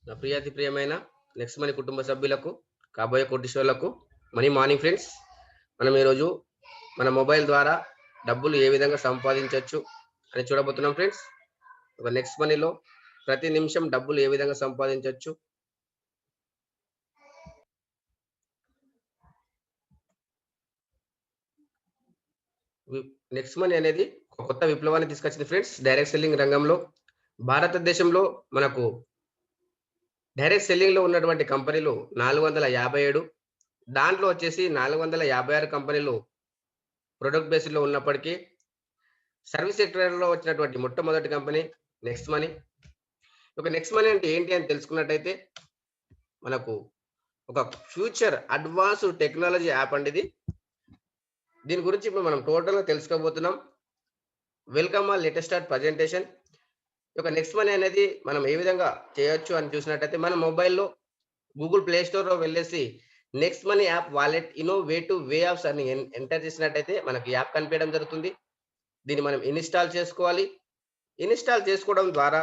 నా ప్రియాతి ప్రియమైన next money కుటుంబ సభ్యులకు, కాబోయే కోటీశ్వరులకు మనీ మార్నింగ్ ఫ్రెండ్స్. మనం ఈరోజు మన మొబైల్ ద్వారా డబ్బులు ఏ విధంగా సంపాదించొచ్చు అని చూడబోతున్నాం ఫ్రెండ్స్. ఒక నెక్స్ట్ మనీలో ప్రతి నిమిషం డబ్బులు ఏ విధంగా సంపాదించొచ్చు. నెక్స్ట్ మనీ అనేది ఒక కొత్త విప్లవాన్ని తీసుకొచ్చింది ఫ్రెండ్స్. డైరెక్ట్ సెల్లింగ్ రంగంలో భారతదేశంలో మనకు డైరెక్ట్ సెల్లింగ్‌లో ఉన్నటువంటి కంపెనీలు 457. దాంట్లో వచ్చేసి 456 కంపెనీలు ప్రొడక్ట్ బేస్డ్‌లో ఉన్నప్పటికీ, సర్వీస్ సెక్టార్‌లో వచ్చినటువంటి మొట్టమొదటి కంపెనీ నెక్స్ట్ మనీ. ఒక నెక్స్ట్ మనీ అంటే ఏంటి అని తెలుసుకున్నట్టయితే, మనకు ఒక ఫ్యూచర్ అడ్వాన్స్డ్ టెక్నాలజీ యాప్ అండి ఇది. దీని గురించి ఇప్పుడు మనం టోటల్‌గా తెలుసుకోబోతున్నాం. Welcome all let us start presentation. ఒక నెక్స్ట్ మనీ అనేది మనం ఏ విధంగా చేయొచ్చు అని చూసినట్టయితే, మన మొబైల్‌లో గూగుల్ ప్లే స్టోర్‌లో వెళ్ళేసి next money app wallet innovative వే ఆఫ్స్ అని ఎంటర్ చేసినట్టయితే మనకి యాప్ కనిపియడం జరుగుతుంది. దీన్ని మనం ఇన్‌స్టాల్ చేసుకోవాలి. ఇన్‌స్టాల్ చేసుకోవడం ద్వారా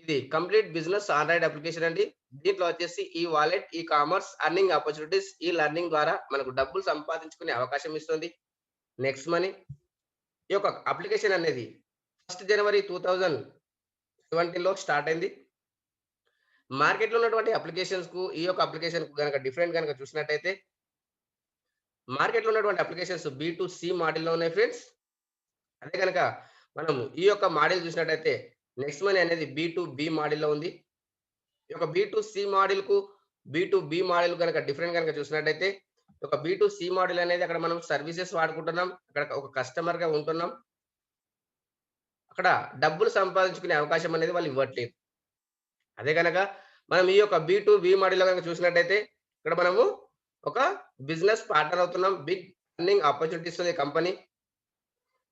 ఇది కంప్లీట్ బిజినెస్ ఆండ్రాయిడ్ అప్లికేషన్ అండి. దీంట్లో వచ్చేసి ఈ wallet, e commerce, earning opportunities, ఈ లెర్నింగ్ ద్వారా మనకు డబ్బులు సంపాదించుకునే అవకాశం ఇస్తుంది నెక్స్ట్ మనీ. ఈ యొక్క అప్లికేషన్ అనేది 1 జనవరి 2017లో స్టార్ట్ అయింది. మార్కెట్‌లో ఉన్నటువంటి అప్లికేషన్స్‌కు ఈ యొక్క అప్లికేషన్‌కు గనక డిఫరెంట్ గనక చూసినట్టయితే, మార్కెట్‌లో ఉన్నటువంటి అప్లికేషన్స్ బి2సి మోడల్‌లో ఉన్నాయి ఫ్రెండ్స్. అదే గనక మనం ఈ యొక్క మోడల్ చూసినట్టయితే నెక్స్ట్ మనీ అనేది బి2బి మోడల్‌లో ఉంది. ఈ యొక్క బి2సి మోడల్‌కు, బి2బి మోడల్ గనక డిఫరెంట్ గనక చూసినట్టయితే, ఒక బి2సి మోడల్ అనేది అక్కడ మనం సర్వీసెస్ వాడుకుంటున్నాం. అక్కడ ఒక కస్టమర్‌గా ఉంటున్నాం. అక్కడ డబ్బులు సంపాదించుకునే అవకాశం అనేది వాళ్ళు ఇవ్వట్లేదు. అదే గనక మనం ఈ యొక్క బి2బి మోడల్‌లో గనక చూసినట్టయితే, ఇక్కడ మనము ఒక బిజినెస్ పార్ట్నర్ అవుతున్నాం. బిగ్ ఎర్నింగ్ ఆపర్చునిటీస్ ఉంది కంపెనీ.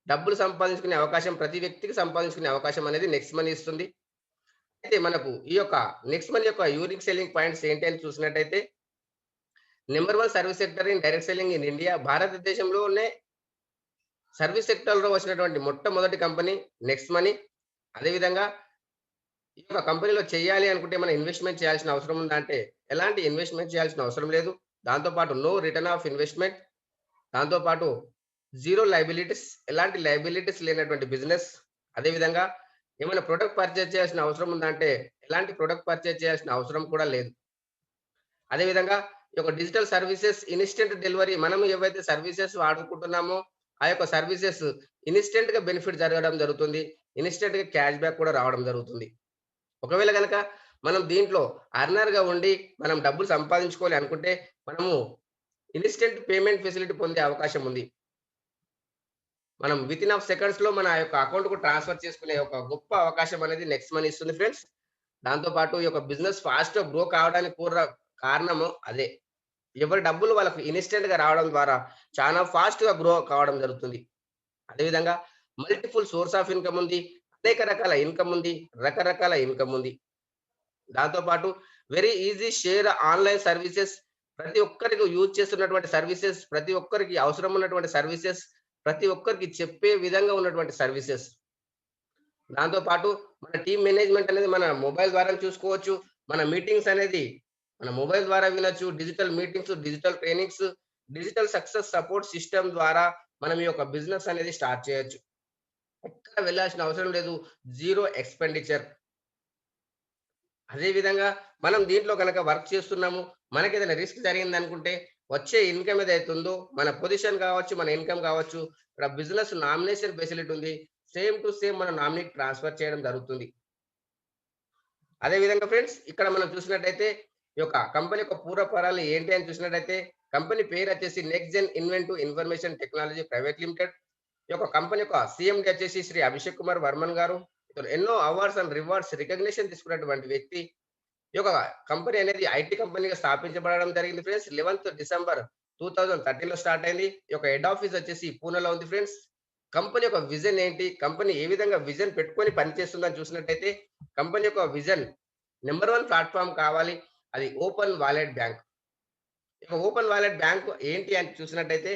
డబ్బులు సంపాదించుకునే అవకాశం ప్రతి వ్యక్తికి సంపాదించుకునే అవకాశం అనేది నెక్స్ట్ మనీ ఇస్తుంది. అయితే మనకు ఈ యొక్క నెక్స్ట్ మనీ యొక్క యూనిక్ సెల్లింగ్ పాయింట్స్ ఏంటి అని చూసినట్టయితే, number 1 service sector in direct selling in India. భారతదేశంలోనే సర్వీస్ సెక్టార్‌లో వచ్చినటువంటి మొట్టమొదటి కంపెనీ నెక్స్ట్ మనీ. అదేవిధంగా ఈ యొక్క కంపెనీలో చేయాలి అనుకుంటే మనం ఇన్వెస్ట్‌మెంట్ చేయాల్సిన అవసరం ఉందా అంటే, ఎలాంటి ఇన్వెస్ట్‌మెంట్ చేయాల్సిన అవసరం లేదు. దాంతో పాటు నో రిటర్న్ ఆఫ్ ఇన్వెస్ట్‌మెంట్. దాంతో పాటు జీరో లయబిలిటీస్, ఎలాంటి లయబిలిటీస్ లేనటువంటి బిజినెస్. అదేవిధంగా ఏమైనా ప్రొడక్ట్ పర్చేజ్ చేయాల్సిన అవసరం ఉందా అంటే, ఎలాంటి ప్రొడక్ట్ పర్చేజ్ చేయాల్సిన అవసరం కూడా లేదు. అదేవిధంగా ఈ యొక్క డిజిటల్ సర్వీసెస్ ఇన్‌స్టంట్ డెలివరీ, మనం ఏవైతే సర్వీసెస్ వాడుకుంటున్నామో, ఆ యొక్క సర్వీసెస్ ఇన్‌స్టంట్‌గా బెనిఫిట్ జరగడం జరుగుతుంది. ఇన్‌స్టంట్‌గా క్యాష్ బ్యాక్ కూడా రావడం జరుగుతుంది. ఒకవేళ గనక మనం దీంట్లో అర్నర్‌గా ఉండి మనం డబ్బులు సంపాదించుకోవాలి అనుకుంటే, మనము ఇన్‌స్టంట్ పేమెంట్ ఫెసిలిటీ పొందే అవకాశం ఉంది. మనం వితిన్ ఆఫ్ సెకండ్స్‌లో మన యొక్క అకౌంట్‌కు ట్రాన్స్‌ఫర్ చేసుకునే ఒక గొప్ప అవకాశం అనేది నెక్స్ట్ మనీ ఇస్తుంది ఫ్రెండ్స్. దాంతో పాటు ఈ యొక్క బిజినెస్ ఫాస్ట్‌గా గ్రో కావడానికి కూడా కారణము అదే. ఎవరి డబ్బులు వాళ్ళకి ఇన్‌స్టంట్‌గా రావడం ద్వారా చాలా ఫాస్ట్‌గా గ్రో కావడం జరుగుతుంది. అదేవిధంగా మల్టిపుల్ సోర్స్ ఆఫ్ ఇన్‌కమ్ ఉంది. అనేక రకాల ఇన్‌కమ్ ఉంది. రకరకాల ఇన్‌కమ్ ఉంది. దాంతో పాటు very easy share online services, ప్రతి ఒక్కరికి యూజ్ చేస్తున్నటువంటి సర్వీసెస్, ప్రతి ఒక్కరికి అవసరం ఉన్నటువంటి సర్వీసెస్, ప్రతి ఒక్కరికి చెప్పే విధంగా ఉన్నటువంటి సర్వీసెస్. దాంతో పాటు మన టీమ్ మేనేజ్‌మెంట్ అనేది మన మొబైల్ ద్వారా చూసుకోవచ్చు. మన మీటింగ్స్ అనేది మన మొబైల్ ద్వారా వినొచ్చు. Digital meetings, digital trainings, digital success support system ద్వారా మనం ఈ యొక్క బిజినెస్ అనేది స్టార్ట్ చేయొచ్చు. ఎక్కడ వెళ్ళాల్సిన అవసరం లేదు. Zero expenditure. అదే విధంగా మనం దీంట్లో గనక వర్క్ చేస్తున్నాము. మనకేదైనా రిస్క్ జరిగిందనుకుంటే, వచ్చే ఇన్‌కమ్ ఏదైతే ఉందో, మన పొజిషన్ కావచ్చు, మన ఇన్‌కమ్ కావచ్చు, ఇక్కడ బిజినెస్ నామినేషన్ ఫెసిలిటీ ఉంది. సేమ్ టు సేమ్ మన నామినీకి ట్రాన్స్‌ఫర్ చేయడం జరుగుతుంది. అదే విధంగా ఫ్రెండ్స్ ఇక్కడ మనం చూసినట్టయితే, ఈ యొక్క కంపెనీ యొక్క పూర్వపరాలు ఏంటి అని చూసినట్టయితే, కంపెనీ పేరొచ్చేసి next gen inventive information technology private limited. ఈ యొక్క కంపెనీ యొక్క సీఎండీ వచ్చేసి శ్రీ అభిషేక్ కుమార్ వర్మన్ గారు. ఇతను ఎన్నో అవార్డ్స్ అండ్ రివార్డ్స్ రికగ్నిషన్ తీసుకున్నటువంటి వ్యక్తి. ఈ యొక్క కంపెనీ అనేది ఐటీ కంపెనీగా స్థాపించబడడం జరిగింది ఫ్రెండ్స్. 11th డిసెంబర్ 2013లో స్టార్ట్ అయింది. ఈ యొక్క హెడ్ ఆఫీస్ వచ్చేసి పూణేలో ఉంది ఫ్రెండ్స్. కంపెనీ యొక్క విజన్ ఏంటి? కంపెనీ ఏ విధంగా విజన్ పెట్టుకొని పనిచేస్తుందని చూసినట్టయితే, కంపెనీ యొక్క విజన్ నంబర్ 1 ప్లాట్‌ఫార్మ్ కావాలి. అది ఓపెన్ వాలెట్ బ్యాంక్. ఇక ఓపెన్ వాలెట్ బ్యాంక్ ఏంటి అని చూసినట్టయితే,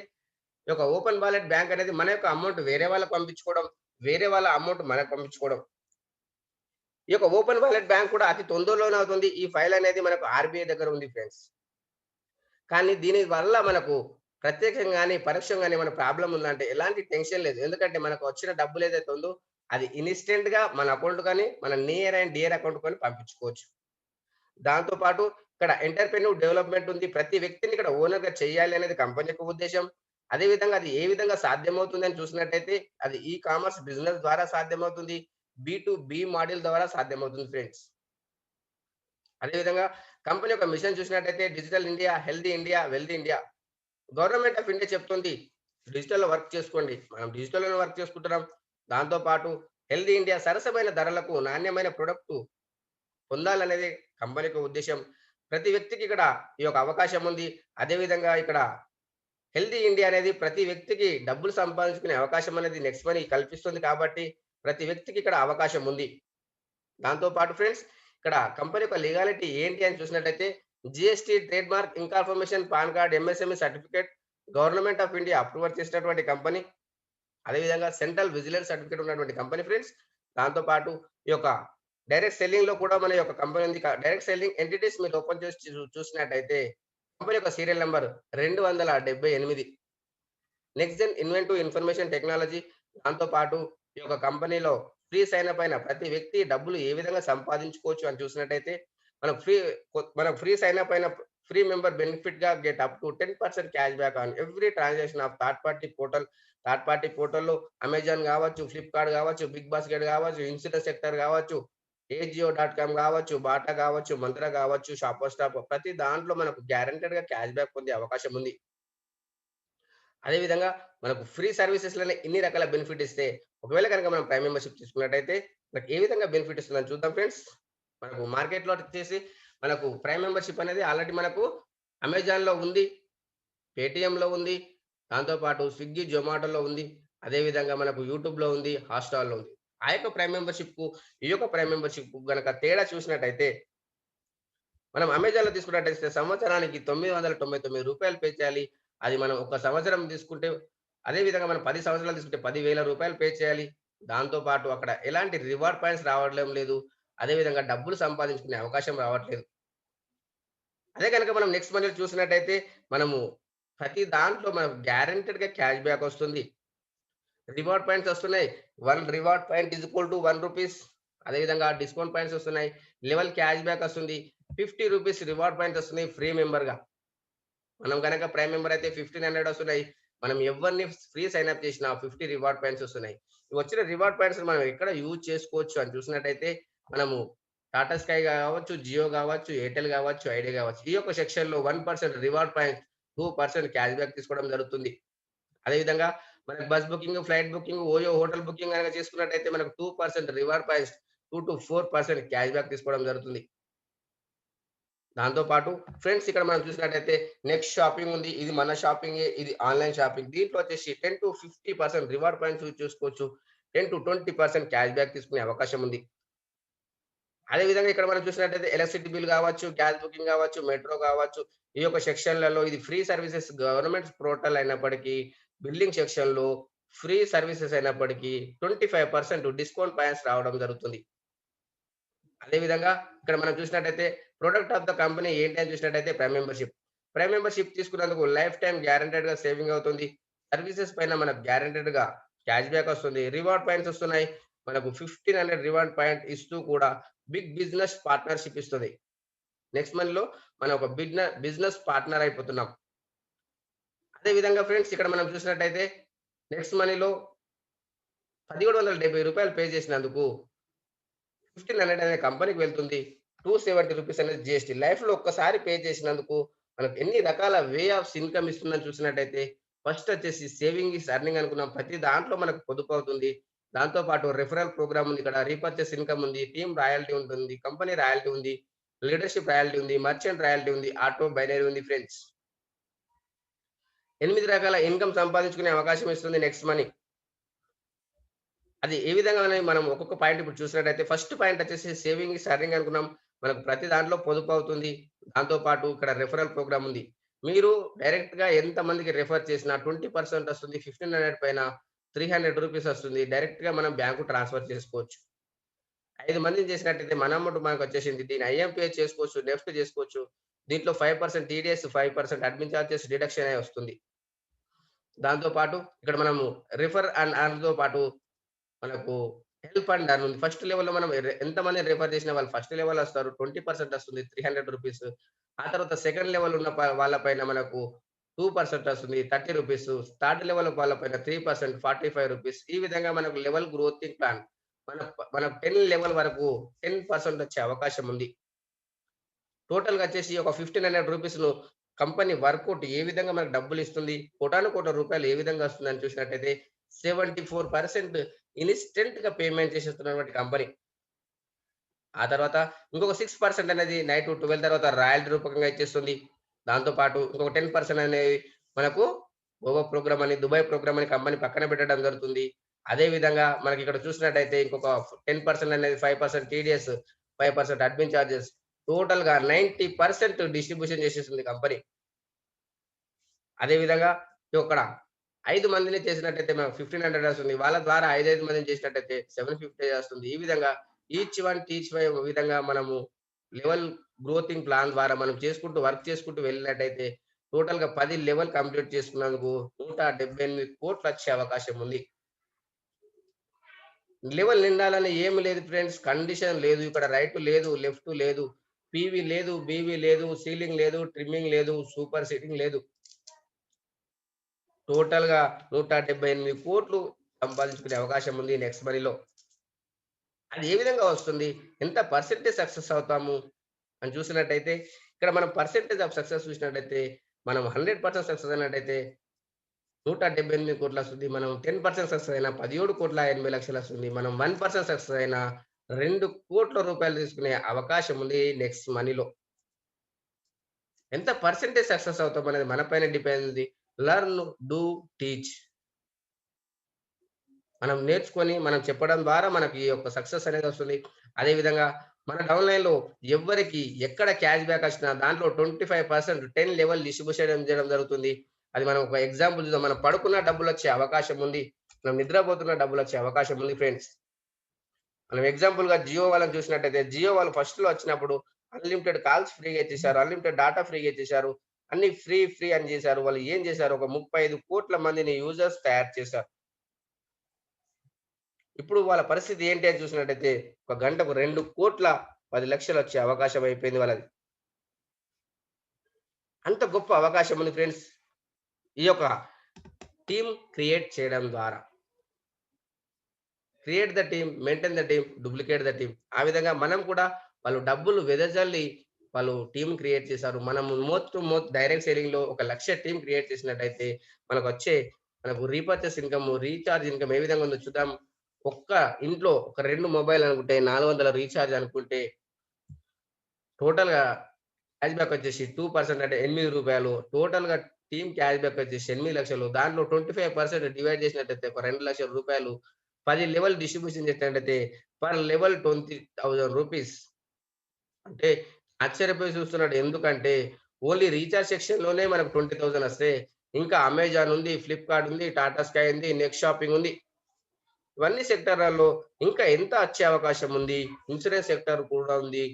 ఈ యొక్క ఓపెన్ వాలెట్ బ్యాంక్ అనేది మన యొక్క అమౌంట్ వేరే వాళ్ళకి పంపించుకోవడం, వేరే వాళ్ళ అమౌంట్ మనకు పంపించుకోవడం. ఈ యొక్క ఓపెన్ వాలెట్ బ్యాంక్ కూడా అతి తొందరలోనే అవుతుంది. ఈ ఫైల్ అనేది మనకు ఆర్‌బీఐ దగ్గర ఉంది ఫ్రెండ్స్. కానీ దీని వల్ల మనకు ప్రత్యక్షంగాని, పరోక్షంగాని ఏమైనా ప్రాబ్లమ్ ఉందంటే ఎలాంటి టెన్షన్ లేదు. ఎందుకంటే మనకు వచ్చిన డబ్బులు ఏదైతే ఉందో అది ఇన్‌స్టంట్‌గా మన అకౌంట్ గాని, మన నియర్ అండ్ డియర్ అకౌంట్ గాని పంపించుకోవచ్చు. దాంతో పాటు ఇక్కడ ఎంటర్‌ప్రెన్యూర్ డెవలప్‌మెంట్ ఉంది. ప్రతి వ్యక్తిని ఇక్కడ ఓనర్‌గా చేయాలి అనేది కంపెనీ యొక్క ఉద్దేశ్యం. అదే విధంగా అది ఏ విధంగా సాధ్యమవుతుందని చూసినట్టయితే అది ఈ కామర్స్ బిజినెస్ ద్వారా సాధ్యమవుతుంది. బి మోడల్ ద్వారా సాధ్యమవుతుంది ఫ్రెండ్స్. అదే విధంగా కంపెనీ యొక్క మిషన్ చూసినట్టయితే digital India, healthy India, wealthy India. Government of India చెప్తుంది డిజిటల్‌లో వర్క్ చేసుకోండి. మనం డిజిటల్‌లోనే వర్క్ చేసుకుంటున్నాం. దాంతో పాటు హెల్తీ ఇండియా సరసమైన ధరలకు నాణ్యమైన ప్రొడక్ట్ పొందాలనేది కంపెనీ యొక్క ఉద్దేశ్యం. ప్రతి వ్యక్తికి ఇక్కడ ఈ యొక్క అవకాశం ఉంది. అదే విధంగా ఇక్కడ హెల్తీ ఇండియా అనేది ప్రతి వ్యక్తికి డబ్బులు సంపాదించుకునే అవకాశం అనేది నెక్స్ట్ మనీ కల్పిస్తుంది కాబట్టి ప్రతి వ్యక్తికి ఇక్కడ అవకాశం ఉంది. దాంతో పాటు ఫ్రెండ్స్ ఇక్కడ కంపెనీ యొక్క లీగాలిటీ ఏంటి అని చూసినట్టయితే GST, trade mark, incorporation, pan card, MSME certificate government of India approval చేసినటువంటి కంపెనీ. అదేవిధంగా సెంట్రల్ విజిలెన్స్ సర్టిఫికేట్ ఉన్నటువంటి కంపెనీ ఫ్రెండ్స్. దాంతో పాటు ఈ యొక్క డైరెక్ట్ సెల్లింగ్‌లో కూడా మన యొక్క కంపెనీ ఉంది. డైరెక్ట్ సెల్లింగ్ ఎంటిటీస్ మీరు ఓపెన్ చేసి చూసినట్టయితే కంపెనీ యొక్క serial number 278. Next gen inventive information technology. దాంతో పాటు ఈ యొక్క కంపెనీలో ఫ్రీ సైన్ అప్ అయిన ప్రతి వ్యక్తి డబ్బులు ఏ విధంగా సంపాదించుకోవచ్చు అని చూసినట్టయితే మనం ఫ్రీ సైన్ అప్ అయిన ఫ్రీ మెంబర్ బెనిఫిట్‌గా get up to 10% cash back on every transaction of third party portal. Third party పోర్టల్‌లో అమెజాన్ గావచ్చు, ఫ్లిప్‌కార్ట్ గావచ్చు, బిగ్ బాస్కెట్ గావచ్చు, ఇన్స్యూరెన్స్ సెక్టర్ గావచ్చు, ఏజియో.కామ్ గావచ్చు, బాటా గావచ్చు, మంత్రా గావచ్చు, షాపర్ స్టాప్ ప్రతి దాంట్లో మనకు గ్యారంటెడ్‌గా క్యాష్ బ్యాక్ పొందే అవకాశం ఉంది. అదే విధంగా మనకు ఫ్రీ సర్వీసెస్‌లోనే ఇన్ని రకాల బెనిఫిట్ ఇస్తే, ఒకవేళ గనుక మనం ప్రైమ్ మెంబర్‌షిప్ తీసుకున్నట్టయితే, మనకి ఏ విధంగా బెనిఫిట్ ఇస్తుందని చూద్దాం ఫ్రెండ్స్. మనకు మార్కెట్‌లో వచ్చేసి మనకు ప్రైమ్ మెంబర్‌షిప్ అనేది ఆల్రెడీ మనకు అమెజాన్‌లో ఉంది, పేటీఎంలో ఉంది, దాంతో పాటు స్విగ్గీ, జొమాటోలో ఉంది. అదే విధంగా మనకు యూట్యూబ్‌లో ఉంది, హాట్‌స్టార్‌లో ఉంది. ఆ యొక్క ప్రైమ్ మెంబర్‌షిప్‌కు, ఈ యొక్క ప్రైమ్ మెంబర్‌షిప్‌కు గనక తేడా చూసినట్టయితే, మనం అమెజాన్‌లో తీసుకున్నట్టయితే సంవత్సరానికి రూ. 999 పే చేయాలి. అది మనం ఒక సంవత్సరం తీసుకుంటే అదే విధంగా మనం 10 సంవత్సరాలు తీసుకుంటే రూ. 10,000 పే చేయాలి. దాంతో పాటు అక్కడ ఎలాంటి రివార్డ్ పాయింట్స్ రావడం లేదు. అదే విధంగా డబ్బులు సంపాదించుకునే అవకాశం రావట్లేదు. అదే గనుక మనం నెక్స్ట్ మంత్ చూసినట్టయితే మనము ప్రతి దాంట్లో మనకు గ్యారంటెడ్‌గా క్యాష్ బ్యాక్ వస్తుంది. రివార్డ్ పాయింట్స్ వస్తున్నాయి. 1 reward point is equal to రూ. 1. అదే విధంగా డిస్కౌంట్ పాయింట్స్ వస్తున్నాయి. లెవెల్ క్యాష్ బ్యాక్ వస్తుంది. రూ. 50 రివార్డ్ పాయింట్స్ వస్తున్నాయి ఫ్రీ మెంబర్‌గా. మనం గనక ప్రైమ్ మెంబర్ అయితే 1500 వస్తున్నాయి. మనం ఎవరిని ఫ్రీ సైన్ అప్ చేసినా 50 రివార్డ్ పాయింట్స్ వస్తున్నాయి. ఈ వచ్చిన రివార్డ్ పాయింట్స్ మనం ఎక్కడ యూజ్ చేసుకోవచ్చు అని చూసినట్టయితే మనము టాటా స్కై కావచ్చు, జియో కావచ్చు, ఎయిర్టెల్ కావచ్చు, ఐడియా కావచ్చు. ఈ యొక్క సెక్షన్‌లో 1% రివార్డ్ పాయింట్స్, 2% క్యాష్ బ్యాక్ తీసుకోవడం జరుగుతుంది. అదే విధంగా మనకు bus booking, flight booking, OYO hotel booking గనక చేసుకున్నట్టయితే మనకు 2% రివార్డ్ పాయింట్స్, 2-4% క్యాష్ బ్యాక్ తీసుకోవడం జరుగుతుంది. దాంతో పాటు ఫ్రెండ్స్ ఇక్కడ మనం చూసినట్టయితే నెక్స్ట్ షాపింగ్ ఉంది. ఇది మన షాపింగే. ఇది ఆన్‌లైన్ షాపింగ్. దీంట్లో వచ్చేసి 10-50% రివార్డ్ పాయింట్స్ యూజ్ చేసుకోవచ్చు. 10-20% క్యాష్ బ్యాక్ తీసుకునే అవకాశం ఉంది. అదే విధంగా ఇక్కడ మనం చూసినట్టయితే ఎలక్ట్రిసిటీ బిల్ గావచ్చు, గ్యాస్ బుకింగ్ గావచ్చు, మెట్రో గావచ్చు, ఈ యొక్క సెక్షన్‌లలో ఇది ఫ్రీ సర్వీసెస్ గవర్నమెంట్ పోర్టల్ అయినప్పటికీ, బిల్లింగ్ సెక్షన్‌లో ఫ్రీ సర్వీసెస్ అయినప్పటికీ 25% డిస్కౌంట్ పాయింట్స్ రావడం జరుగుతుంది. అదే విధంగా ఇక్కడ మనం చూసినట్టయితే ప్రొడక్ట్ ఆఫ్ ద కంపెనీ ఏంటి అని చూసినట్టయితే ప్రైమ్ మెంబర్‌షిప్. ప్రైమ్ మెంబర్‌షిప్ తీసుకున్నందుకు లైఫ్ టైమ్ గ్యారంటెడ్‌గా సేవింగ్ అవుతుంది. సర్వీసెస్ పైన మనకు గ్యారంటెడ్‌గా క్యాష్ బ్యాక్ వస్తుంది. రివార్డ్ పాయింట్స్ వస్తున్నాయి. మనకు 1500 రివార్డ్ పాయింట్ ఇస్తూ కూడా బిగ్ బిజినెస్ పార్ట్నర్‌షిప్ ఇస్తది. నెక్స్ట్ మంత్‌లో మనం ఒక బిజినెస్ పార్ట్నర్ అయిపోతున్నాం. అదే విధంగా ఫ్రెండ్స్ ఇక్కడ మనం చూసినట్టయితే నెక్స్ట్ మనీలో రూ. 1770 పే చేసినందుకు 1500 అనే కంపెనీకి వెళ్తుంది. రూ. 270 అనేది జీఎస్టీ. లైఫ్‌లో ఒక్కసారి పే చేసినందుకు మనకు ఎన్ని రకాల వే ఆఫ్స్ ఇన్‌కమ్ ఇస్తుందని చూసినట్టయితే ఫస్ట్ వచ్చేసి సేవింగ్ ఈస్ ఎర్నింగ్ అనుకున్నాం. ప్రతి దాంట్లో మనకు పొదుపవుతుంది. దాంతో పాటు రిఫరల్ ప్రోగ్రామ్ ఉంది ఇక్కడ. రీపర్చేస్ ఇన్‌కమ్ ఉంది. టీమ్ రాయల్టీ ఉంటుంది. కంపెనీ రాయల్టీ ఉంది. లీడర్‌షిప్ రాయల్టీ ఉంది. మర్చెంట్ రాయల్టీ ఉంది. ఆటో బైనరీ ఉంది ఫ్రెండ్స్. 8 రకాల ఇన్‌కమ్ సంపాదించుకునే అవకాశం ఇస్తుంది నెక్స్ట్ మనీ. అది ఏ విధంగానే మనం ఒక్కొక్క పాయింట్ ఇప్పుడు చూసినట్టయితే ఫస్ట్ పాయింట్ వచ్చేసి సేవింగ్ ఈస్ ఎర్నింగ్ అనుకున్నాం. మనకు ప్రతి దాంట్లో పొదుపు అవుతుంది. దాంతో పాటు ఇక్కడ రిఫరల్ ప్రోగ్రామ్ ఉంది. మీరు డైరెక్ట్‌గా ఎంతమందికి రిఫర్ చేసినా 20% వస్తుంది. 1500 పైన రూ. 300 వస్తుంది. డైరెక్ట్‌గా మనం బ్యాంకు ట్రాన్స్‌ఫర్ చేసుకోవచ్చు. 5 మందిని చేసినట్టయితే మన అమౌంట్ మనకొచ్చేసింది. దీన్ని ఐఎంపీఎస్ చేసుకోవచ్చు, నెఫ్ట్ చేసుకోవచ్చు. దీంట్లో 5% టీడీఎస్, 5% అడ్మిన్ చార్జెస్ డిడక్షన్ అయి వస్తుంది. దాంతో పాటు ఇక్కడ మనము రిఫర్ అండ్ అర్న్‌తో పాటు మనకు హెల్ప్ అండ్ అర్న్ ఉంది. ఫస్ట్ లెవెల్‌లో మనం ఎంతమందిని రిఫర్ చేసినా వాళ్ళు ఫస్ట్ లెవెల్ వస్తారు. 20% వస్తుంది. రూ. 300. ఆ తర్వాత సెకండ్ లెవెల్ ఉన్న వాళ్ళ పైన మనకు 2% వస్తుంది. రూ. 30. థర్డ్ లెవెల్ వాళ్ళ పైన 3% రూ. 45. ఈ విధంగా మనకు లెవెల్ గ్రోతింగ్ ప్లాన్. మనం 10 లెవెల్ వరకు 10% వచ్చే అవకాశం ఉంది. టోటల్‌గా వచ్చేసి ఒక రూ. 1500 కంపెనీ వర్కౌట్ ఏ విధంగా మనకు డబ్బులిస్తుంది, కోటాను కోట్ల రూపాయలు ఏ విధంగా వస్తుందని చూసినట్టయితే 74% ఇన్‌స్టంట్‌గా పేమెంట్ చేసేస్తున్నటువంటి కంపెనీ. ఆ తర్వాత ఇంకొక 6% అనేది నైట్ 12 తర్వాత రాయల్టీ రూపకంగా ఇచ్చేస్తుంది. దాంతో పాటు ఇంకొక 10% అనేది మనకు గోవా ప్రోగ్రామ్ అని, దుబాయ్ ప్రోగ్రామ్ అని కంపెనీ పక్కన పెట్టడం జరుగుతుంది. అదే విధంగా మనకిక్కడ చూసినట్టయితే ఇంకొక 10% అనేది 5% టీడీఎస్, 5% అడ్మిన్ చార్జెస్ టోటల్‌గా 90% డిస్ట్రిబ్యూషన్ చేసేస్తుంది కంపెనీ. అదే విధంగా ఇక్కడ 5 మందిని చేసినట్టయితే మనకు 1500 వస్తుంది. వాళ్ళ ద్వారా 5 మందిని చేసినట్టయితే 750 వస్తుంది. ఈ విధంగా ఈచ్ వన్ టీచ్ వై విధంగా మనము లెవెల్ గ్రోతింగ్ ప్లాన్ ద్వారా మనం చేసుకుంటూ వర్క్ చేసుకుంటూ వెళ్ళినట్టయితే టోటల్‌గా 10 లెవెల్ కంప్లీట్ చేసుకున్నందుకు 178,00,00,000 వచ్చే అవకాశం ఉంది. లెవెల్ నిండాలని ఏమి లేదు ఫ్రెండ్స్. కండిషన్ లేదు. ఇక్కడ రైట్ లేదు, లెఫ్ట్ లేదు, పీవీ లేదు, బీవీ లేదు, సీలింగ్ లేదు, ట్రిమ్మింగ్ లేదు, సూపర్ సీటింగ్ లేదు. టోటల్‌గా 178,00,00,000 సంపాదించుకునే అవకాశం ఉంది నెక్స్ట్ మనీలో. అది ఏ విధంగా వస్తుంది? ఎంత పర్సెంటేజ్ సక్సెస్ అవుతాము అని చూసినట్టయితే, ఇక్కడ మనం పర్సెంటేజ్ ఆఫ్ సక్సెస్ చూసినట్టయితే, మనం 100% సక్సెస్ అయినట్టయితే 178,00,00,000 వస్తుంది. మనం 10% సక్సెస్ అయినా 17,80,00,000 వస్తుంది. మనం 1% సక్సెస్ అయినా రూ. 2,00,00,000 తీసుకునే అవకాశం ఉంది నెక్స్ట్ మనీలో. ఎంత పర్సెంటేజ్ సక్సెస్ అవుతామనేది మన పైన డిపెండ్ ఉంది. Learn, do, teach. మనం నేర్చుకొని, మనం చెప్పడం ద్వారా మనకి ఈ యొక్క సక్సెస్ అనేదొస్తుంది. అదే విధంగా మన డౌన్‌లైన్‌లో ఎవ్వరికి ఎక్కడ క్యాష్ బ్యాక్ వచ్చినా దాంట్లో 25% 10 లెవెల్ డిస్ట్రిబ్యూషన్ చేయడం జరుగుతుంది. అది మనం ఒక ఎగ్జాంపుల్ చూద్దాం. మనం పడుకున్న డబ్బులొచ్చే అవకాశం ఉంది. మనం నిద్రపోతున్న డబ్బులొచ్చే అవకాశం ఉంది ఫ్రెండ్స్. మనం ఎగ్జాంపుల్‌గా జియో వాళ్ళని చూసినట్టయితే, జియో వాళ్ళు ఫస్ట్‌లో వచ్చినప్పుడు అన్‌లిమిటెడ్ కాల్స్ ఫ్రీగా ఇచ్చేసారు. అన్‌లిమిటెడ్ డాటా ఫ్రీగా ఇచ్చేసారు. అన్నీ ఫ్రీ, ఫ్రీ అని చేశారు. వాళ్ళు ఏం చేశారు? ఒక 35,00,00,000 మందిని యూజర్స్ తయారు చేశారు. ఇప్పుడు వాళ్ళ పరిస్థితి ఏంటి అని చూసినట్టయితే, ఒక గంటకు 2,10,00,000 వచ్చే అవకాశం అయిపోయింది వాళ్ళది. అంత గొప్ప అవకాశం ఉంది ఫ్రెండ్స్. ఈ యొక్క టీమ్ క్రియేట్ చేయడం ద్వారా. Create the team, maintain the team, duplicate the team. ఆ విధంగా మనం కూడా వాళ్ళు డబ్బులు వెదజల్లి వాళ్ళు టీమ్ క్రియేట్ చేశారు. మనం మౌత్ టు మౌత్ డైరెక్ట్ సెల్లింగ్‌లో ఒక 1,00,000 టీమ్ క్రియేట్ చేసినట్టయితే మనకొచ్చే మనకు రీపర్చేస్ ఇన్‌కమ్, రీచార్జ్ ఇన్‌కమ్ ఏ విధంగా ఉందో చూద్దాం. ఒక్క ఇంట్లో ఒక 2 మొబైల్ అనుకుంటే 400 రీచార్జ్ అనుకుంటే టోటల్‌గా క్యాష్ బ్యాక్ వచ్చేసి 2% అంటే రూ. 8. టోటల్‌గా టీమ్ క్యాష్ బ్యాక్ వచ్చేసి 8,00,000. దాంట్లో 25% డివైడ్ చేసినట్టయితే ఒక రూ. 2,00,000. 10 లెవెల్ డిస్ట్రిబ్యూషన్ చేసినట్టయితే పర్ లెవెల్ రూ. 20,000. అంటే ఆశ్చర్యపోయి చూస్తున్నాడు. ఎందుకంటే ఓన్లీ రీచార్జ్ సెక్షన్‌లోనే మనకు 20,000 వస్తే ఇంకా అమెజాన్ ఉంది, ఫ్లిప్‌కార్ట్ ఉంది, టాటా స్కై ఉంది, నెక్స్ట్ షాపింగ్ ఉంది. ఇవన్నీ సెక్టార్‌లలో ఇంకా ఎంత వచ్చే అవకాశం ఉంది. ఇన్స్యూరెన్స్ సెక్టార్ కూడా ఉంది.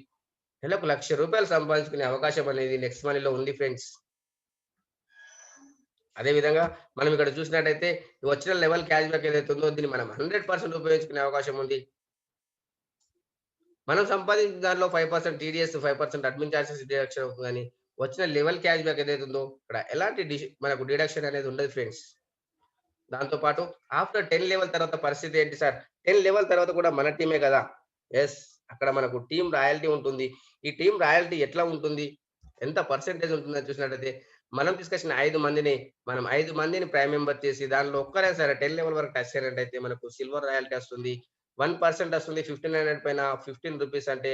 నెలకు రూ. 1,00,000 సంపాదించుకునే అవకాశం అనేది నెక్స్ట్ మనీలో ఉంది ఫ్రెండ్స్. అదే విధంగా మనం ఇక్కడ చూసినట్టయితే వచ్చిన లెవెల్ క్యాష్ బ్యాక్ ఏదైతే ఉందో దీన్ని మనం 100% ఉపయోగించుకునే అవకాశం ఉంది. మనం సంపాదించిన దాంట్లో 5% టీడీఎస్, 5% అడ్మిన్ చార్జెస్ డిడక్షన్ అవుతుందని వచ్చిన లెవెల్ క్యాష్ బ్యాక్ ఏదైతే ఉందో ఇక్కడ ఎలాంటి మనకు డిడక్షన్ అనేది ఉండదు ఫ్రెండ్స్. దాంతో పాటు ఆఫ్టర్ 10 లెవెల్ తర్వాత పరిస్థితి ఏంటి సార్? 10 లెవెల్ తర్వాత కూడా మన టీమే గదా! యెస్. అక్కడ మనకు టీమ్ రాయల్టీ ఉంటుంది. ఈ టీమ్ రాయల్టీ ఎట్లా ఉంటుంది? ఎంత పర్సెంటేజ్ ఉంటుందని చూసినట్టయితే, మనం తీసుకొచ్చిన 5 మందిని, మనం 5 మందిని ప్రైమ్ మెంబర్ చేసి దాంట్లో ఒక్కరైనా సరే 10 లెవెల్ వరకు టచ్ అయినట్టయితే మనకు సిల్వర్ రాయల్టీ వస్తుంది. 1% వస్తుంది. 1500 పైన రూ. 15 అంటే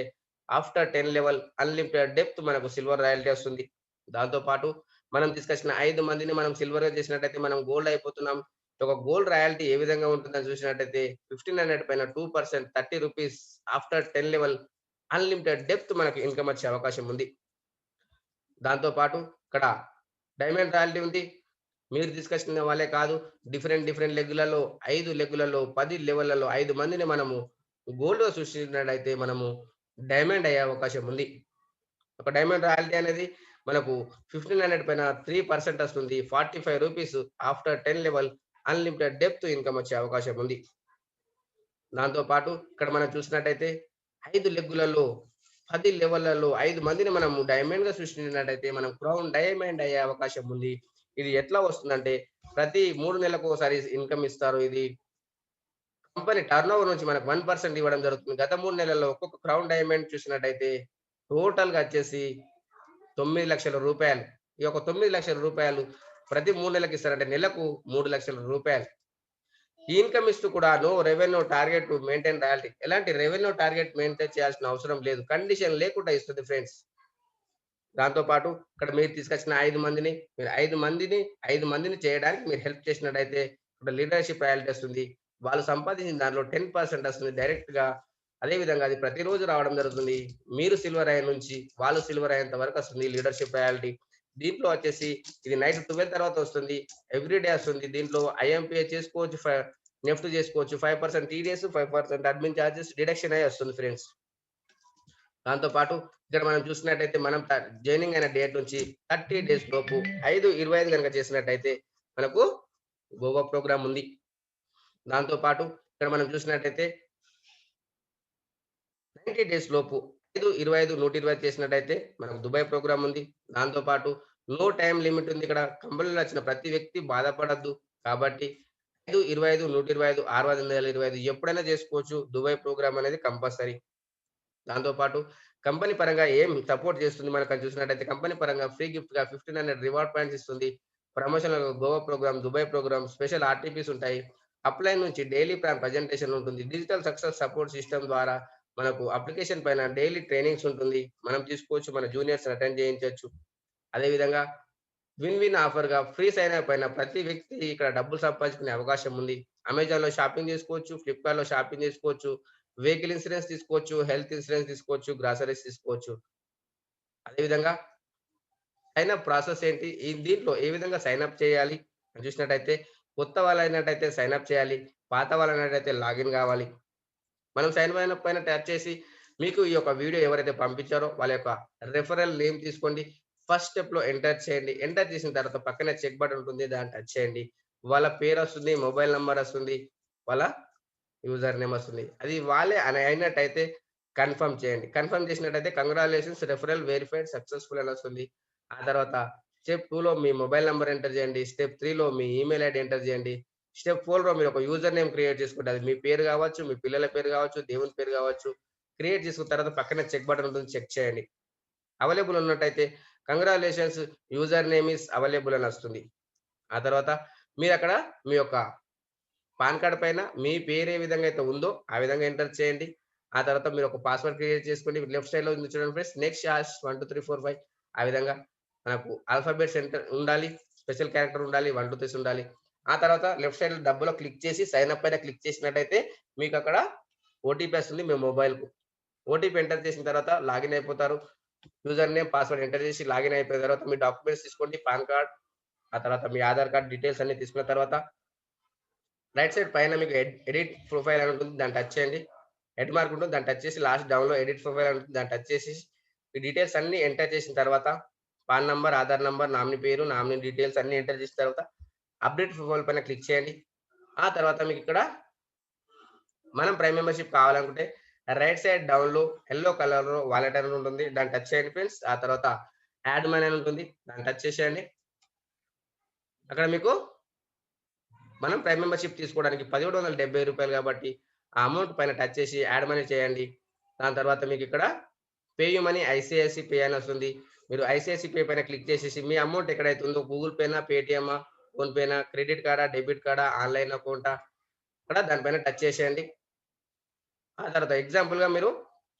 ఆఫ్టర్ 10 లెవెల్ అన్‌లిమిటెడ్ డెప్త్ మనకు సిల్వర్ రాయల్టీ వస్తుంది. దాంతో పాటు మనం తీసుకొచ్చిన 5 మందిని మనం సిల్వర్‌గా చేసినట్టయితే మనం గోల్డ్ అయిపోతున్నాం. ఒక గోల్డ్ రాయల్టీ ఏ విధంగా ఉంటుందని చూసినట్టయితే 1500 పైన 2% రూ. 30 ఆఫ్టర్ 10 లెవెల్ అన్‌లిమిటెడ్ డెప్త్ మనకు ఇన్‌కమ్ వచ్చే అవకాశం ఉంది. దాంతో పాటు ఇక్కడ డైమండ్ రాయల్టీ ఉంది. మీరు తీసుకొచ్చిన వాళ్ళే కాదు. డిఫరెంట్ డిఫరెంట్ లెగ్‌లలో 5 లెగ్‌లలో 10 లెవెల్‌లలో 5 మందిని మనము గోల్డ్‌గా సృష్టించినట్టయితే మనము డైమండ్ అయ్యే అవకాశం ఉంది. ఒక డైమండ్ రాయల్టీ అనేది మనకు 1500 పైన 3% వస్తుంది. రూ. 45 after 10 level unlimited depth income వచ్చే అవకాశం ఉంది. దాంతో పాటు ఇక్కడ మనం చూసినట్టయితే 5 లెగ్గులలో 10 లెవెల్‌లలో 5 మందిని మనము డైమండ్‌గా సృష్టించినట్టయితే మనం క్రౌన్ డైమండ్ అయ్యే అవకాశం ఉంది. ఇది ఎట్లా వస్తుందంటే ప్రతి 3 నెలలకోసారి ఇన్‌కమ్ ఇస్తారు. ఇది కంపెనీ టర్నోవర్ నుంచి మనకు 1% ఇవ్వడం జరుగుతుంది. గత 3 నెలల్లో ఒక్కొక్క క్రౌన్ డైమండ్ చూసినట్టయితే టోటల్‌గా వచ్చేసి రూ. 9,00,000. ఈ యొక్క రూ. 9,00,000 ప్రతి 3 నెలలకి ఇస్తారంటే నెలకు రూ. 3,00,000. ఈ ఇన్‌కమ్ ఇస్తూ కూడా no revenue target to maintain royalty. ఎలాంటి రెవెన్యూ టార్గెట్ మెయింటైన్ చేయాల్సిన అవసరం లేదు. కండిషన్ లేకుండా ఇస్తుంది ఫ్రెండ్స్. దాంతో పాటు ఇక్కడ మీరు తీసుకొచ్చిన 5 మందిని మీరు 5 మందిని చేయడానికి మీరు హెల్ప్ చేసినట్టయితే ఇక్కడ లీడర్‌షిప్ రాయల్టీ వస్తుంది. వాళ్ళు సంపాదించిన దాంట్లో 10% వస్తుంది డైరెక్ట్‌గా. అదే విధంగా అది ప్రతిరోజు రావడం జరుగుతుంది. మీరు సిల్వర్ అయ్యే నుంచి వాళ్ళు సిల్వర్ అయ్యేంత వరకు వస్తుంది లీడర్‌షిప్ రాయల్టీ. దీంట్లో వచ్చేసి ఇది నైట్ 12 తర్వాత వస్తుంది. ఎవ్రీ డే వస్తుంది. దీంట్లో ఐఎంపీఏ చేసుకోవచ్చు. నెఫ్ట్ చేసుకోవచ్చు. 5% టీడీఎస్, 5% అడ్మిన్ చార్జెస్ డిడక్షన్ అయ్యి వస్తుంది ఫ్రెండ్స్. దాంతో పాటు ఇక్కడ మనం చూసినట్టయితే మనం జాయినింగ్ అయిన డేట్ నుంచి 30 డేస్ లోపు 5/25 గనుక చేసినట్టయితే మనకు గోవా ప్రోగ్రామ్ ఉంది. దాంతో పాటు ఇక్కడ మనం చూసినట్టయితే 90 డేస్ లోపు 5/25 120 చేసినట్టయితే మనకు దుబాయ్ ప్రోగ్రామ్ ఉంది. దాంతో పాటు నో టైమ్ లిమిట్ ఉంది. ఇక్కడ కంపెనీలో వచ్చిన ప్రతి వ్యక్తి బాధపడొద్దు. కాబట్టి 5/25 125 625 ఎప్పుడైనా చేసుకోవచ్చు. దుబాయ్ ప్రోగ్రామ్ అనేది కంపల్సరీ. దాంతో పాటు కంపెనీ పరంగా ఏం సపోర్ట్ చేస్తుంది మనకని చూసినట్టయితే కంపెనీ పరంగా ఫ్రీ గిఫ్ట్‌గా 1500 రివార్డ్ పాయింట్స్ ఇస్తుంది. Promotional Goa program, Dubai program, special RTPs ఉంటాయి. అప్‌లైన్ నుంచి డైలీ ప్లాన్ ప్రజెంటేషన్ ఉంటుంది. డిజిటల్ సక్సెస్ సపోర్ట్ సిస్టమ్ ద్వారా మనకు అప్లికేషన్ పైన డైలీ ట్రైనింగ్స్ ఉంటుంది. మనం తీసుకోవచ్చు. మన జూనియర్స్‌ని అటెండ్ చేయించొచ్చు. అదే విధంగా విన్ విన్ ఆఫర్‌గా ఫ్రీ సైన్ అప్ అయిన ప్రతి వ్యక్తి ఇక్కడ డబ్బులు సంపాదించుకునే అవకాశం ఉంది. అమెజాన్‌లో షాపింగ్ చేసుకోవచ్చు. ఫ్లిప్‌కార్ట్‌లో షాపింగ్ చేసుకోవచ్చు. వెహికల్ ఇన్సూరెన్స్ తీసుకోవచ్చు. హెల్త్ ఇన్సూరెన్స్ తీసుకోవచ్చు. గ్రాసరీస్ తీసుకోవచ్చు. అదే విధంగా సైన్ అప్ ప్రాసెస్ ఏంటి? దీంట్లో ఏ విధంగా సైన్ అప్ చేయాలి అని చూసినట్టయితే కొత్త వాళ్ళైనట్టయితే సైన్ అప్ చేయాలి. పాత వాళ్ళైనట్టయితే లాగిన్ కావాలి. మనం సైన్ అప్ పైన ట్యాప్ చేసి మీకు ఈ యొక్క వీడియో ఎవరైతే పంపించారో వాళ్ళ యొక్క రిఫరల్ నేమ్ తీసుకోండి. ఫస్ట్ స్టెప్‌లో ఎంటర్ చేయండి. ఎంటర్ చేసిన తర్వాత పక్కనే చెక్ బటన్ ఉంటుంది. దాన్ని టచ్ చేయండి. వాళ్ళ పేరొస్తుంది. మొబైల్ నంబర్ వస్తుంది. వాళ్ళ యూజర్ నేమ్ వస్తుంది. అది వాళ్ళే అని అయినట్టయితే కన్ఫర్మ్ చేయండి. కన్ఫర్మ్ చేసినట్టయితే కంగ్రాచ్యులేషన్స్ రిఫరల్ వెరిఫైడ్ సక్సెస్‌ఫుల్ అని వస్తుంది. ఆ తర్వాత స్టెప్ 2లో మీ మొబైల్ నంబర్ ఎంటర్ చేయండి. స్టెప్ 3లో మీ ఈమెయిల్ ఐడీ ఎంటర్ చేయండి. స్టెప్ 4లో మీరు ఒక యూజర్ నేమ్ క్రియేట్ చేసుకోండి. అది మీ పేరు కావచ్చు, మీ పిల్లల పేరు కావచ్చు, దేవుని పేరు కావచ్చు. క్రియేట్ చేసుకున్న తర్వాత పక్కనే చెక్ బటన్ ఉంటుంది. చెక్ చేయండి. అవైలబుల్ ఉన్నట్టయితే congratulations user name is available అని వస్తుంది. ఆ తర్వాత మీరక్కడ మీ యొక్క పాన్ కార్డ్ పైన మీ పేరు ఏ విధంగా అయితే ఉందో, ఆ విధంగా ఎంటర్ చేయండి. ఆ తర్వాత మీరు ఒక పాస్వర్డ్ క్రియేట్ చేసుకోండి. లెఫ్ట్ సైడ్‌లో ఉంది చూడండి ఫ్రెండ్స్. నెక్స్ట్ హాష్ 1, 2, 3, 4, 5 ఆ విధంగా మనకు ఆల్ఫాబెట్స్ ఎంటర్ ఉండాలి. స్పెషల్ క్యారెక్టర్ ఉండాలి. 1, 2, 3 ఉండాలి. ఆ తర్వాత లెఫ్ట్ సైడ్‌లో డబ్బులో క్లిక్ చేసి సైన్ అప్ పైన క్లిక్ చేసినట్టయితే మీకక్కడ ఓటీపీ వస్తుంది మీ మొబైల్‌కు. ఓటీపీ ఎంటర్ చేసిన తర్వాత లాగిన్ అయిపోతారు. యూజర్ నేమ్, పాస్వర్డ్ ఎంటర్ చేసి లాగిన్ అయిపోయిన తర్వాత మీ డాక్యుమెంట్స్ తీసుకోండి. పాన్ కార్డ్, ఆ తర్వాత మీ ఆధార్ కార్డ్ డీటెయిల్స్ అన్నీ తీసుకున్న తర్వాత రైట్ సైడ్ పైన మీకు ఎడిట్ ప్రొఫైల్ అని ఉంటుంది. దాన్ని టచ్ చేయండి. హెడ్ మార్క్ ఉంటుంది. దాన్ని టచ్ చేసి లాస్ట్ డౌన్‌లో ఎడిట్ ప్రొఫైల్ అని ఉంటుంది. దాన్ని టచ్ చేసి ఈ డీటెయిల్స్ అన్నీ ఎంటర్ చేసిన తర్వాత pan number, Aadhaar number, nominee పేరు, నామినీ డీటెయిల్స్ అన్నీ ఎంటర్ చేసిన తర్వాత అప్డేట్ ప్రొఫైల్ పైన క్లిక్ చేయండి. ఆ తర్వాత మీకిక్కడ మనం ప్రైమ్ మెంబర్‌షిప్ కావాలనుకుంటే రైట్ సైడ్ డౌన్‌లో యెల్లో కలర్‌లో వాలెట్ అని ఉంటుంది. దాన్ని టచ్ చేయండి ఫ్రెండ్స్. ఆ తర్వాత యాడ్ మనీ అని ఉంటుంది. దాన్ని టచ్ చేసేయండి. అక్కడ మీకు మనం ప్రైమ్ మెంబర్‌షిప్ తీసుకోవడానికి రూ. 1770 కాబట్టి, ఆ అమౌంట్ పైన టచ్ చేసి యాడ్ మనీ చేయండి. దాని తర్వాత మీకిక్కడ pay U money ICICI pay అని వస్తుంది. మీరు ఐసీఐసీ పే పైన క్లిక్ చేసేసి మీ అమౌంట్ ఎక్కడైతే ఉందో గూగుల్ పేనా, పేటీఎమా, ఫోన్‌పేనా, క్రెడిట్ కార్డా, డెబిట్ కార్డా, ఆన్‌లైన్ అకౌంటా అక్కడ దాని పైన టచ్ చేసేయండి. ఆ తర్వాత ఎగ్జాంపుల్‌గా మీరు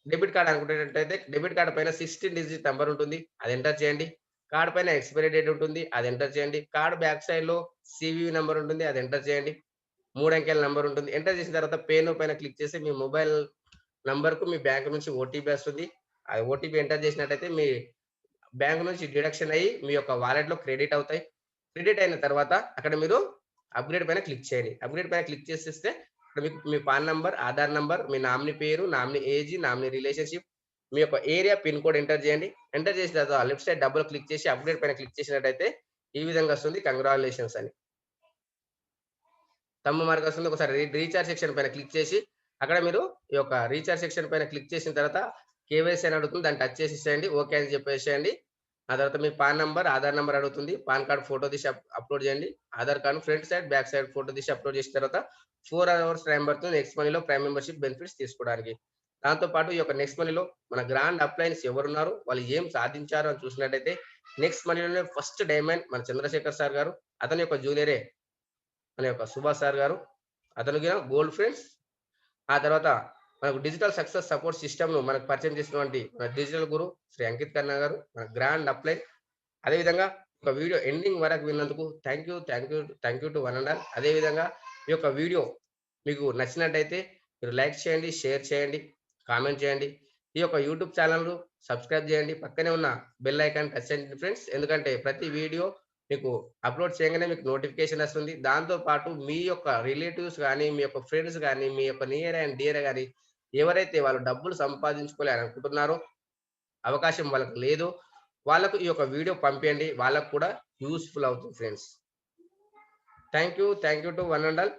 డెబిట్ కార్డ్ అనుకునేటట్టయితే డెబిట్ కార్డ్ పైన 16 డిజిట్ నంబర్ ఉంటుంది. అది ఎంటర్ చేయండి. కార్డ్ పైన ఎక్స్‌పైరీ డేట్ ఉంటుంది. అది ఎంటర్ చేయండి. కార్డ్ బ్యాక్ సైడ్‌లో సీవీవీ నంబర్ ఉంటుంది. అది ఎంటర్ చేయండి. 3 అంకెల నంబర్ ఉంటుంది. ఎంటర్ చేసిన తర్వాత పే నౌ పైన క్లిక్ చేసి మీ మొబైల్ నంబర్‌కు మీ బ్యాంక్ నుంచి ఓటీపీ వస్తుంది. ఆ ఓటీపీ ఎంటర్ చేసినట్టయితే మీ బ్యాంక్ నుంచి డిడక్షన్ అయ్యి మీ యొక్క వాలెట్‌లో క్రెడిట్ అవుతాయి. క్రెడిట్ అయిన తర్వాత అక్కడ మీరు అప్‌గ్రేడ్ పైన క్లిక్ చేయండి. అప్‌గ్రేడ్ పైన క్లిక్ చేసేస్తే మీకు మీ పాన్ నంబర్, ఆధార్ నంబర్, మీ నామినీ పేరు, నామినీ ఏజ్, నామినీ రిలేషన్‌షిప్, మీ యొక్క ఏరియా పిన్ కోడ్ ఎంటర్ చేయండి. ఎంటర్ చేసిన తర్వాత లెఫ్ట్ సైడ్ డబుల్ క్లిక్ చేసి అప్‌డేట్ పైన క్లిక్ చేసినట్టయితే ఈ విధంగా వస్తుంది. కంగ్రాచ్యులేషన్స్ అని. థంబ్ మార్క్ వస్తుంది. ఒకసారి రీచార్జ్ సెక్షన్ పైన క్లిక్ చేసి, అక్కడ మీరు ఈ యొక్క రీచార్జ్ సెక్షన్ పైన క్లిక్ చేసిన తర్వాత కేవైసీ అని అడుగుతుంది. దాన్ని టచ్ చేసేసేయండి. ఓకే అని చెప్పేసేయండి. ఆ తర్వాత మీ పాన్ నంబర్, ఆధార్ నంబర్ అడుగుతుంది. పాన్ కార్డ్ ఫోటో తీసి అప్‌లోడ్ చేయండి. ఆధార్ కార్డ్‌ను front side, back side photo తీసి అప్‌లోడ్ చేసిన తర్వాత 4 అవర్స్ టైం పడుతుంది నెక్స్ట్ మనీలో ప్రైమ్ మెంబర్‌షిప్ బెనిఫిట్స్ తీసుకోవడానికి. దాంతో పాటు ఈ యొక్క నెక్స్ట్ మనీలో మన గ్రాండ్ అప్లయన్స్ ఎవరున్నారు? వాళ్ళు ఏం సాధించారు అని చూసినట్టయితే నెక్స్ట్ మనీలోనే ఫస్ట్ డైమండ్ మన చంద్రశేఖర్ సార్ గారు. అతని యొక్క జూనియరే మన యొక్క సుభాష్ సార్ గారు. అతనికి గోల్డ్ ఫ్రెండ్స్. ఆ తర్వాత మనకు డిజిటల్ సక్సెస్ సపోర్ట్ సిస్టమ్‌ను మనకు పరిచయం చేసినటువంటి మన డిజిటల్ గురు శ్రీ అంకిత్ ఖన్నా గారు, మన గ్రాండ్ అప్లై. అదేవిధంగా ఒక వీడియో ఎండింగ్ వరకు విన్నందుకు thank you to one and all. అదేవిధంగా ఈ యొక్క వీడియో మీకు నచ్చినట్టయితే మీరు లైక్ చేయండి, షేర్ చేయండి, కామెంట్ చేయండి. ఈ యొక్క యూట్యూబ్ ఛానెల్‌ను సబ్స్క్రైబ్ చేయండి. పక్కనే ఉన్న బెల్ ఐకాన్ టచ్ చేయండి ఫ్రెండ్స్. ఎందుకంటే ప్రతి వీడియో మీకు అప్‌లోడ్ చేయంగానే మీకు నోటిఫికేషన్ వస్తుంది. దాంతో పాటు మీ యొక్క రిలేటివ్స్ గాని, మీ యొక్క ఫ్రెండ్స్ గాని, మీ యొక్క నియర్ అండ్ డియర్ గాని ఎవరైతే వాళ్ళు డబ్బులు సంపాదించుకోవాలి అని అనుకుంటున్నారో, అవకాశం వాళ్ళకి లేదో, వాళ్ళకు ఈ యొక్క వీడియో పంపియండి. వాళ్ళకి కూడా యూజ్‌ఫుల్ అవుతుంది friends. Thank you to one and all.